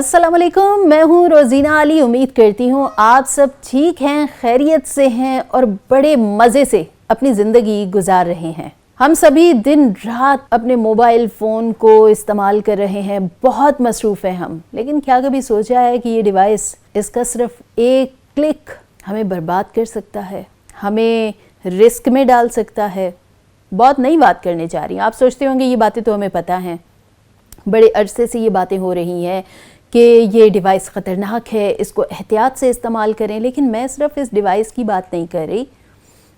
अस्सलाम वालेकुम, मैं हूँ रोज़ीना अली। उम्मीद करती हूँ आप सब ठीक हैं, खैरियत से हैं और बड़े मज़े से अपनी ज़िंदगी गुजार रहे हैं। हम सभी दिन रात अपने मोबाइल फ़ोन को इस्तेमाल कर रहे हैं, बहुत मसरूफ़ हैं हम। लेकिन क्या कभी सोचा है कि ये डिवाइस, इसका सिर्फ एक क्लिक हमें बर्बाद कर सकता है, हमें रिस्क में डाल सकता है। बहुत नई बात करने जा रही हूँ। आप सोचते होंगे ये बातें तो हमें पता हैं, बड़े अरसे से ये बातें हो रही हैं कि ये डिवाइस ख़तरनाक है, इसको एहतियात से इस्तेमाल करें। लेकिन मैं सिर्फ इस डिवाइस की बात नहीं कर रही।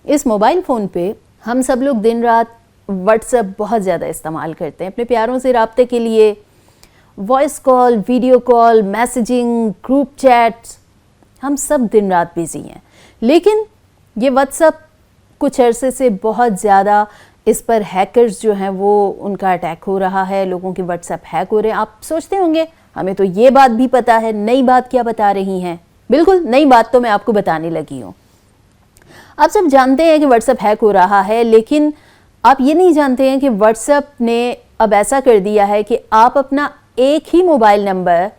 इस मोबाइल फ़ोन पे हम सब लोग दिन रात व्हाट्सएप बहुत ज़्यादा इस्तेमाल करते हैं अपने प्यारों से रब्ते के लिए। Voice call, video call, messaging, group chats, हम सब दिन रात बिज़ी हैं। लेकिन ये व्हाट्सएप कुछ अरसे से बहुत ज़्यादा इस पर हैकर्स जो हैं वो उनका अटैक हो रहा है, लोगों के व्हाट्सएप हैक हो रहे हैं। आप सोचते होंगे हमें तो ये बात भी पता है, नई बात क्या बता रही हैं? बिल्कुल नई बात तो मैं आपको बताने लगी हूँ। आप सब जानते हैं कि व्हाट्सएप हैक हो रहा है, लेकिन आप ये नहीं जानते हैं कि व्हाट्सएप ने अब ऐसा कर दिया है कि आप अपना एक ही मोबाइल नंबर,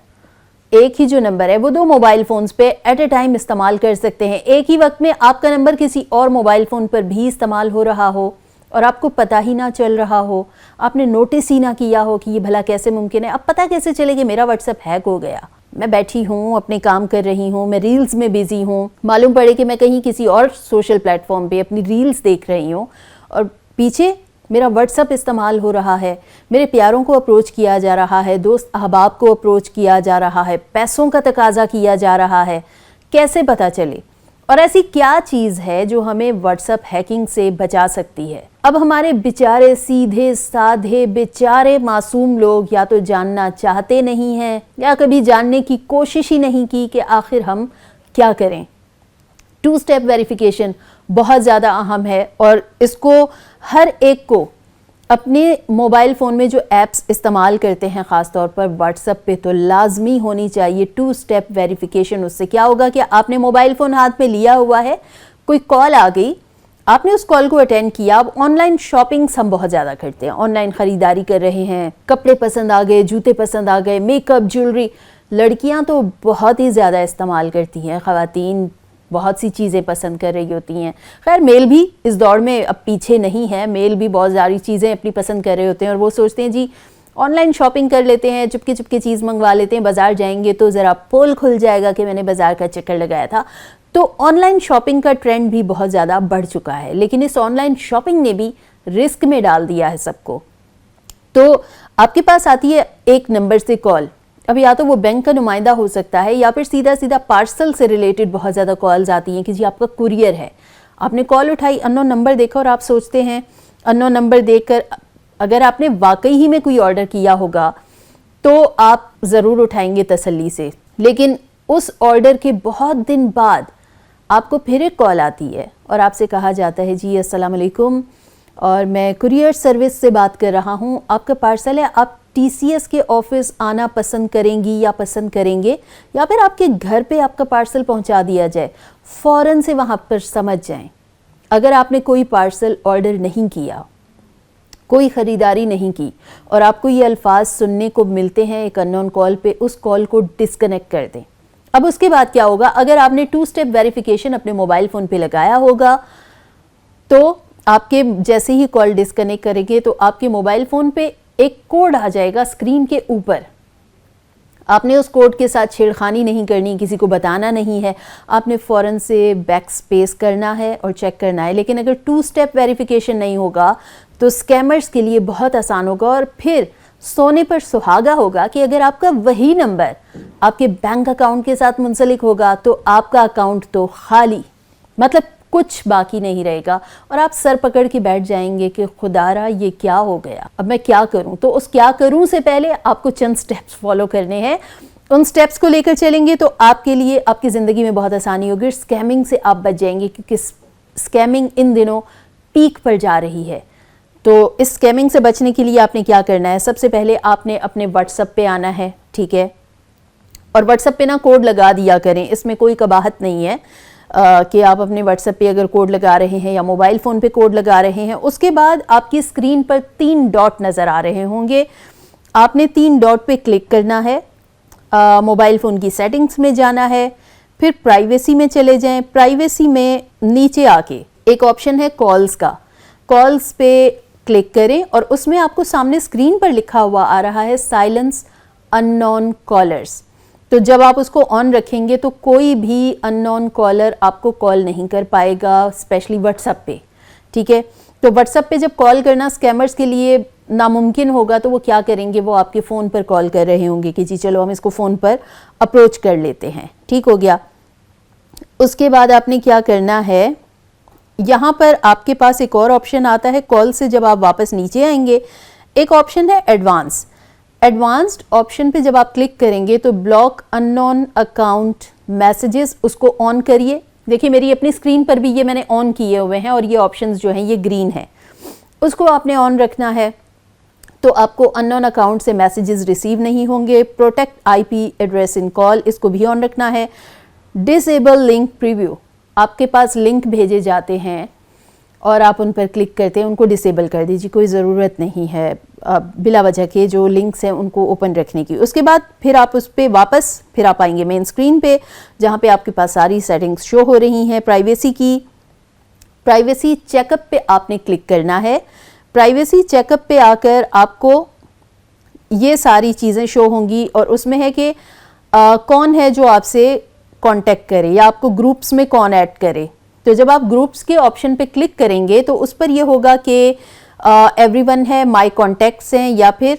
एक ही जो नंबर है वो दो मोबाइल फ़ोन्स पे एट ए टाइम इस्तेमाल कर सकते हैं। एक ही वक्त में आपका नंबर किसी और मोबाइल फ़ोन पर भी इस्तेमाल हो रहा हो और आपको पता ही ना चल रहा हो, आपने नोटिस ही ना किया हो कि ये भला कैसे मुमकिन है। अब पता कैसे चले कि मेरा व्हाट्सएप हैक हो गया? मैं बैठी हूँ, अपने काम कर रही हूँ, मैं रील्स में बिजी हूँ, मालूम पड़े कि मैं कहीं किसी और सोशल प्लेटफॉर्म पे अपनी रील्स देख रही हूँ और पीछे मेरा व्हाट्सएप इस्तेमाल हो रहा है, मेरे प्यारों को अप्रोच किया जा रहा है, दोस्त अहबाब को अप्रोच किया जा रहा है, पैसों का तकाजा किया जा रहा है। कैसे पता चले? और ऐसी क्या चीज़ है जो हमें व्हाट्सएप हैकिंग से बचा सकती है? अब हमारे बेचारे सीधे साधे बेचारे मासूम लोग या तो जानना चाहते नहीं हैं या कभी जानने की कोशिश ही नहीं की कि आखिर हम क्या करें। टू स्टेप वेरिफिकेशन बहुत ज़्यादा अहम है और इसको हर एक को अपने मोबाइल फ़ोन में जो ऐप्स इस्तेमाल करते हैं, ख़ास तौर पर व्हाट्सएप पे, तो लाजमी होनी चाहिए टू स्टेप वेरिफिकेशन। उससे क्या होगा कि आपने मोबाइल फ़ोन हाथ में लिया हुआ है, कोई कॉल आ गई, आपने उस कॉल को अटेंड किया। अब ऑनलाइन शॉपिंग्स हम बहुत ज़्यादा करते हैं, ऑनलाइन ख़रीदारी कर रहे हैं, कपड़े पसंद आ गए, जूते पसंद आ गए, मेकअप, ज्वेलरी। लड़कियां तो बहुत ही ज़्यादा इस्तेमाल करती हैं, ख़वातीन बहुत सी चीज़ें पसंद कर रही होती हैं। खैर मेल भी इस दौड़ में अब पीछे नहीं है, मेल भी बहुत सारी चीज़ें अपनी पसंद कर रहे होते हैं और वो सोचते हैं जी ऑनलाइन शॉपिंग कर लेते हैं, चुपके चुपके चीज़ मंगवा लेते हैं, बाज़ार जाएंगे तो ज़रा पोल खुल जाएगा कि मैंने बाज़ार का चक्कर लगाया था। तो ऑनलाइन शॉपिंग का ट्रेंड भी बहुत ज़्यादा बढ़ चुका है, लेकिन इस ऑनलाइन शॉपिंग ने भी रिस्क में डाल दिया है सबको। तो आपके पास आती है एक नंबर से कॉल, अब या तो वो बैंक का नुमाइंदा हो सकता है या फिर सीधा सीधा पार्सल से रिलेटेड बहुत ज़्यादा कॉल्स आती हैं कि जी आपका कुरियर है। आपने कॉल उठाई, अननोन नंबर देखा और आप सोचते हैं अननोन नंबर देखकर अगर आपने वाकई ही में कोई ऑर्डर किया होगा तो आप ज़रूर उठाएंगे तसल्ली से। लेकिन उस ऑर्डर के बहुत दिन बाद आपको फिर एक कॉल आती है और आपसे कहा जाता है जी अस्सलाम वालेकुम और मैं कुरियर सर्विस से बात कर रहा हूँ, आपका पार्सल है, आप TCS के ऑफिस आना पसंद करेंगी या पसंद करेंगे या फिर आपके घर पे आपका पार्सल पहुंचा दिया जाए। फ़ौरन से वहाँ पर समझ जाएं, अगर आपने कोई पार्सल ऑर्डर नहीं किया, कोई ख़रीदारी नहीं की और आपको ये अल्फाज सुनने को मिलते हैं एक अननोन कॉल पे, उस कॉल को डिस्कनेक्ट कर दें। अब उसके बाद क्या होगा? अगर आपने टू स्टेप वेरिफिकेशन अपने मोबाइल फ़ोन पे लगाया होगा तो आपके जैसे ही कॉल डिस्कनेक्ट करेंगे तो आपके मोबाइल फ़ोन पे एक कोड आ जाएगा स्क्रीन के ऊपर। आपने उस कोड के साथ छेड़खानी नहीं करनी, किसी को बताना नहीं है, आपने फ़ौरन से बैक स्पेस करना है और चेक करना है। लेकिन अगर टू स्टेप वेरिफिकेशन नहीं होगा तो स्कैमर्स के लिए बहुत आसान होगा और फिर सोने पर सुहागा होगा कि अगर आपका वही नंबर आपके बैंक अकाउंट के साथ मुंसलिक होगा तो आपका अकाउंट तो खाली, मतलब कुछ बाकी नहीं रहेगा और आप सर पकड़ के बैठ जाएंगे कि खुदारा ये क्या हो गया, अब मैं क्या करूं। तो उस क्या करूं से पहले आपको चंद स्टेप्स फॉलो करने हैं। उन स्टेप्स को लेकर चलेंगे तो आपके लिए, आपकी ज़िंदगी में बहुत आसानी होगी, स्कैमिंग से आप बच जाएंगे क्योंकि स्कैमिंग इन दिनों पीक पर जा रही है। तो इस स्कैमिंग से बचने के लिए आपने क्या करना है? सबसे पहले आपने अपने व्हाट्सएप पे आना है, ठीक है, और व्हाट्सएप पे ना कोड लगा दिया करें, इसमें कोई कबाहत नहीं है कि आप अपने व्हाट्सएप पे अगर कोड लगा रहे हैं या मोबाइल फ़ोन पे कोड लगा रहे हैं। उसके बाद आपकी स्क्रीन पर 3 डॉट नज़र आ रहे होंगे, आपने 3 डॉट पे क्लिक करना है। मोबाइल फ़ोन की सेटिंग्स में जाना है, फिर प्राइवेसी में चले जाएं। प्राइवेसी में नीचे आके एक ऑप्शन है कॉल्स का, कॉल्स पे क्लिक करें और उसमें आपको सामने स्क्रीन पर लिखा हुआ आ रहा है साइलेंस अननोन कॉलर्स। तो जब आप उसको ऑन रखेंगे तो कोई भी अननोन कॉलर आपको कॉल नहीं कर पाएगा, स्पेशली व्हाट्सएप पे, ठीक है। तो व्हाट्सएप पे जब कॉल करना स्कैमर्स के लिए नामुमकिन होगा तो वो क्या करेंगे, वो आपके फ़ोन पर कॉल कर रहे होंगे कि जी चलो हम इसको फ़ोन पर अप्रोच कर लेते हैं, ठीक हो गया। उसके बाद आपने क्या करना है, यहाँ पर आपके पास एक और ऑप्शन आता है कॉल से जब आप वापस नीचे आएंगे, एक ऑप्शन है एडवांस। एडवांस्ड ऑप्शन पे जब आप क्लिक करेंगे तो ब्लॉक अननोन अकाउंट मैसेजेस, उसको ऑन करिए। देखिए मेरी अपनी स्क्रीन पर भी ये मैंने ऑन किए हुए हैं और ये ऑप्शंस जो हैं ये ग्रीन है, उसको आपने ऑन रखना है तो आपको अननोन अकाउंट से मैसेजेस रिसीव नहीं होंगे। Protect IP address in call, इसको भी ऑन रखना है। डिसेबल लिंक प्रीव्यू, आपके पास लिंक भेजे जाते हैं और आप उन पर क्लिक करते हैं, उनको डिसेबल कर दीजिए, कोई ज़रूरत नहीं है बिला वजह के जो लिंक्स हैं उनको ओपन रखने की। उसके बाद फिर आप उस पर वापस फिर आप आएंगे मेन स्क्रीन पे जहाँ पे आपके पास सारी सेटिंग्स शो हो रही हैं प्राइवेसी की। प्राइवेसी चेकअप पे आपने क्लिक करना है। प्राइवेसी चेकअप पे आकर आपको ये सारी चीज़ें शो होंगी और उसमें है कि कौन है जो आपसे कांटेक्ट करे या आपको ग्रुप्स में कौन ऐड करे। तो जब आप ग्रुप्स के ऑप्शन पे क्लिक करेंगे तो उस पर ये होगा कि एवरीवन है, माय कॉन्टैक्ट्स हैं, या फिर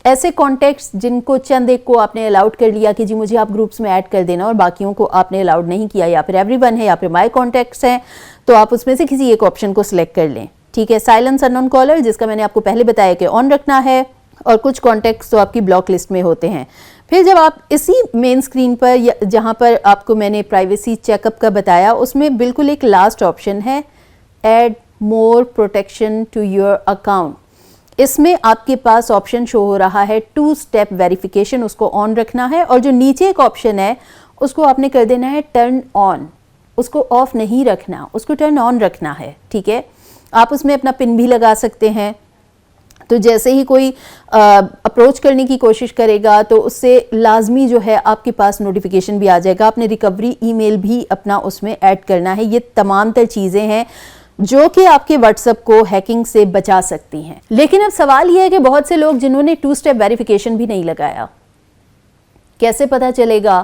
ऐसे कॉन्टैक्ट्स जिनको चंद एक को आपने अलाउड कर लिया कि जी मुझे आप ग्रुप्स में ऐड कर देना और बाकियों को आपने अलाउड नहीं किया, या फिर एवरीवन है या फिर माय कॉन्टैक्ट्स हैं, तो आप उसमें से किसी एक ऑप्शन को सिलेक्ट कर लें, ठीक है। साइलेंस अननोन कॉलर जिसका मैंने आपको पहले बताया कि ऑन रखना है, और कुछ कॉन्टैक्ट्स तो आपकी ब्लॉक लिस्ट में होते हैं। फिर जब आप इसी मेन स्क्रीन पर जहाँ पर आपको मैंने प्राइवेसी चेकअप का बताया उसमें बिल्कुल एक लास्ट ऑप्शन है add more protection to your account. इसमें आपके पास ऑप्शन शो हो रहा है 2 स्टेप वेरिफिकेशन, उसको ऑन रखना है। और जो नीचे एक ऑप्शन है उसको आपने कर देना है टर्न ऑन, उसको ऑफ नहीं रखना, उसको टर्न ऑन रखना है, ठीक है। आप उसमें अपना पिन भी लगा सकते हैं। तो जैसे ही कोई अप्रोच करने की कोशिश करेगा तो उससे लाजमी जो है आपके पास नोटिफिकेशन भी आ जाएगा। आपने रिकवरी ईमेल भी अपना उसमें ऐड करना है। ये तमाम तर चीज़ें हैं जो कि आपके व्हाट्सएप को हैकिंग से बचा सकती हैं। लेकिन अब सवाल यह है कि बहुत से लोग जिन्होंने 2 स्टेप वेरिफिकेशन भी नहीं लगाया, कैसे पता चलेगा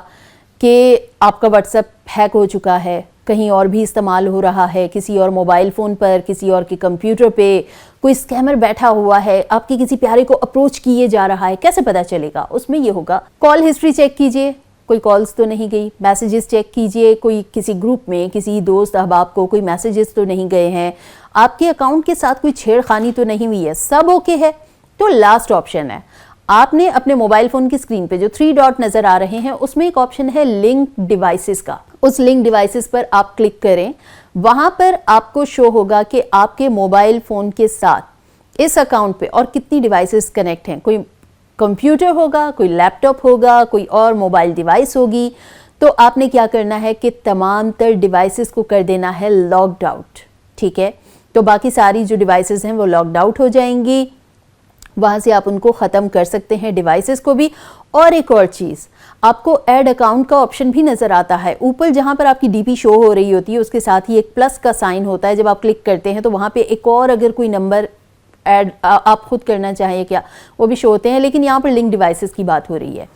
कि आपका व्हाट्सएप हैक हो चुका है, कहीं और भी इस्तेमाल हो रहा है, किसी और मोबाइल फ़ोन पर, किसी और के कंप्यूटर पे कोई स्कैमर बैठा हुआ है, आपके किसी प्यारे को अप्रोच किए जा रहा है, कैसे पता चलेगा? उसमें ये होगा, कॉल हिस्ट्री चेक कीजिए, कोई कॉल्स तो नहीं गई। मैसेजेस चेक कीजिए, कोई किसी ग्रुप में किसी दोस्त अहबाब को कोई मैसेजेस तो नहीं गए हैं, आपके अकाउंट के साथ कोई छेड़खानी तो नहीं हुई है, सब ओके है। तो लास्ट ऑप्शन है, आपने अपने मोबाइल फ़ोन की स्क्रीन पे जो 3 डॉट नज़र आ रहे हैं उसमें एक ऑप्शन है लिंक डिवाइसेस का। उस लिंक डिवाइसेस पर आप क्लिक करें, वहाँ पर आपको शो होगा कि आपके मोबाइल फ़ोन के साथ इस अकाउंट पे और कितनी डिवाइसेस कनेक्ट हैं। कोई कंप्यूटर होगा, कोई लैपटॉप होगा, कोई और मोबाइल डिवाइस होगी। तो आपने क्या करना है कि तमाम तर डिवाइसेस को कर देना है लॉग्ड आउट, ठीक है। तो बाकी सारी जो डिवाइसेस हैं वो लॉग्ड आउट हो जाएंगी, वहाँ से आप उनको ख़त्म कर सकते हैं डिवाइसेस को भी। और एक और चीज़, आपको ऐड अकाउंट का ऑप्शन भी नज़र आता है ऊपर, जहाँ पर आपकी डीपी शो हो रही होती है उसके साथ ही एक प्लस का साइन होता है। जब आप क्लिक करते हैं तो वहाँ पे एक और अगर कोई नंबर ऐड आप खुद करना चाहें क्या, वो भी शो होते हैं। लेकिन यहाँ पर लिंक डिवाइसेस की बात हो रही है,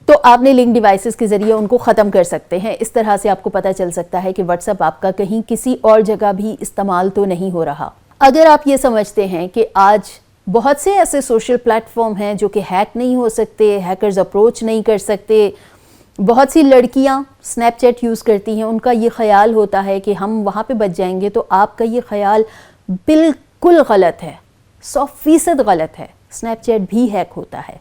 तो आपने लिंक डिवाइसेस के ज़रिए उनको ख़त्म कर सकते हैं। इस तरह से आपको पता चल सकता है कि व्हाट्सएप आपका कहीं किसी और जगह भी इस्तेमाल तो नहीं हो रहा। अगर आप ये समझते हैं कि आज बहुत से ऐसे सोशल प्लेटफॉर्म हैं जो कि हैक नहीं हो सकते, हैकर्स अप्रोच नहीं कर सकते, बहुत सी लड़कियां स्नैपचैट यूज़ करती हैं, उनका ये ख्याल होता है कि हम वहाँ पे बच जाएंगे, तो आपका ये ख्याल बिल्कुल गलत है, 100% गलत है। स्नैपचैट भी हैक होता है।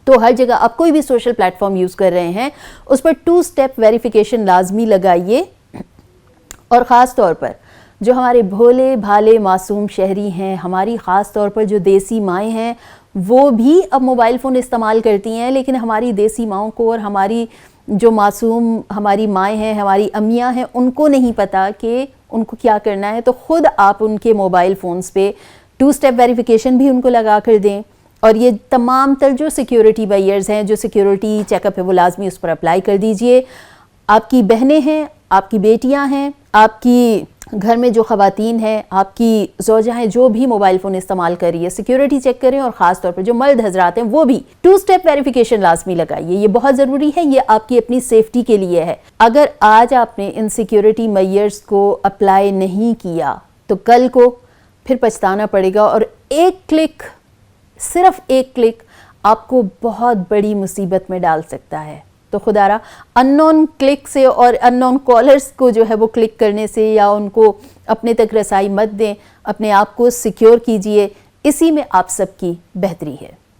तो हर जगह आप कोई भी सोशल प्लेटफॉर्म यूज़ कर रहे हैं उस पर 2 स्टेप वेरिफिकेशन लाजमी लगाइए। और ख़ास तौर पर जो हमारे भोले भाले मासूम शहरी हैं, हमारी ख़ास तौर पर जो देसी माएँ हैं, वो भी अब मोबाइल फ़ोन इस्तेमाल करती हैं, लेकिन हमारी देसी माओं को और हमारी जो मासूम हमारी माएँ हैं, हमारी अम्मियाँ हैं, उनको नहीं पता कि उनको क्या करना है। तो ख़ुद आप उनके मोबाइल फ़ोन्स पे 2 स्टेप वेरिफिकेशन भी उनको लगा कर दें। और ये तमाम तर जो सिक्योरिटी मेजर्स हैं, जो सिक्योरिटी चेकअप है, वो लाजमी उस पर अप्लाई कर दीजिए। आपकी बहनें हैं, आपकी बेटियां हैं, आपकी घर में जो ख़वातीन हैं, आपकी ज़ौजा हैं, जो भी मोबाइल फ़ोन इस्तेमाल कर रही है, सिक्योरिटी चेक करें। और ख़ास तौर पर जो मर्द हजरात हैं वो भी 2 स्टेप वेरिफिकेशन लाजमी लगाइए। ये बहुत ज़रूरी है, ये आपकी अपनी सेफ्टी के लिए है। अगर आज आपने इन सिक्योरिटी मेजर्स को अप्लाई नहीं किया तो कल को फिर पछताना पड़ेगा, और एक क्लिक, सिर्फ एक क्लिक आपको बहुत बड़ी मुसीबत में डाल सकता है। तो खुदारा अननोन क्लिक से और अननोन कॉलर्स को जो है वो क्लिक करने से या उनको अपने तक रसाई मत दें। अपने आप को सिक्योर कीजिए, इसी में आप सबकी बेहतरी है।